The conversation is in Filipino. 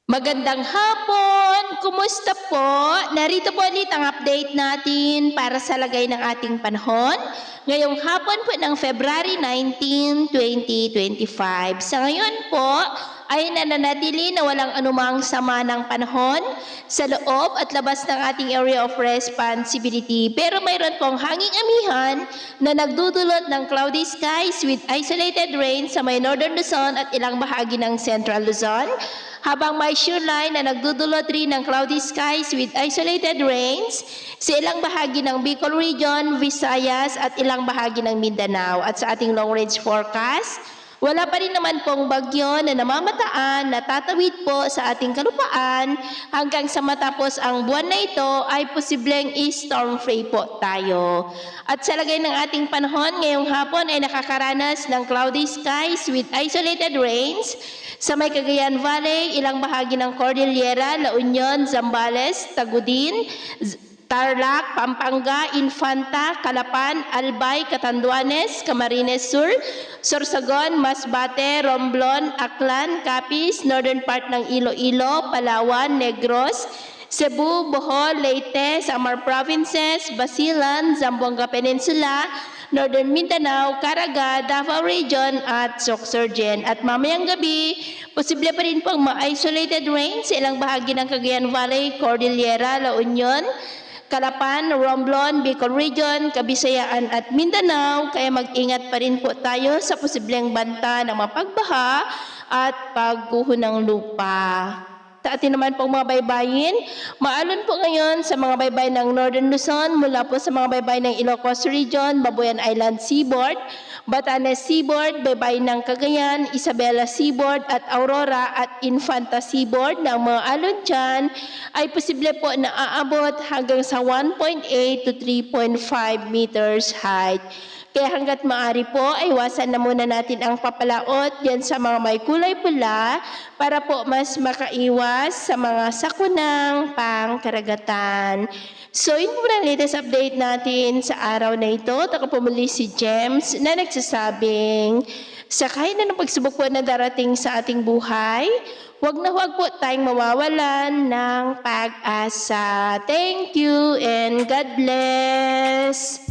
Magandang hapon! Kumusta po? Narito po ulit ang update natin para sa lagay ng ating panahon. Ngayong hapon po ng February 19, 2025. Sa ngayon po ay nananatili na walang anumang sama ng panahon sa loob at labas ng ating area of responsibility. Pero mayroon pong hanging amihan na nagdudulot ng cloudy skies with isolated rain sa may northern Luzon at ilang bahagi ng central Luzon, habang may shear line na nagdudulot rin ng cloudy skies with isolated rains sa ilang bahagi ng Bicol Region, Visayas at ilang bahagi ng Mindanao. At sa ating long range forecast, wala pa rin naman pong bagyo na namamataan na tatawid po sa ating kalupaan hanggang sa matapos ang buwan na ito ay posibleng storm free po tayo. At sa lagay ng ating panahon ngayong hapon ay nakakaranas ng cloudy skies with isolated rains sa may Cagayan Valley, ilang bahagi ng Cordillera, La Union, Zambales, Tagudin, Tarlac, Pampanga, Infanta, Calapan, Albay, Catanduanes, Camarines Sur, Sorsogon, Masbate, Romblon, Aklan, Capiz, northern part ng Iloilo, Palawan, Negros, Cebu, Bohol, Leyte, Samar Provinces, Basilan, Zamboanga Peninsula, Northern Mindanao, Caraga, Davao Region at Sorsogon. At mamayang gabi, posible pa rin pong ma-isolated rain sa ilang bahagi ng Cagayan Valley, Cordillera, La Union, Calapan, Romblon, Bicol Region, Kabisayaan at Mindanao, kaya mag-ingat pa rin po tayo sa posibleng banta ng mapagbaha at pagguho ng lupa. Sa atin naman pong mga baybayin, maalon po ngayon sa mga baybay ng Northern Luzon mula po sa mga baybay ng Ilocos Region, Babuyan Island Seaboard, Batanes Seaboard, baybay ng Cagayan, Isabela Seaboard at Aurora at Infanta Seaboard na ang mga alon dyan ay posible po na aabot hanggang sa 1.8 to 3.5 meters height. Kaya hanggat maaari po, ay iwasan na muna natin ang papalaot yan sa mga may kulay pula para po mas makaiwas sa mga sakunang pangkaragatan. So, yun po ang latest update natin sa araw na ito. Ako po muli si James na nagsasabing, sakay na ng pagsubok po na darating sa ating buhay, huwag na huwag po tayong mawawalan ng pag-asa. Thank you and God bless!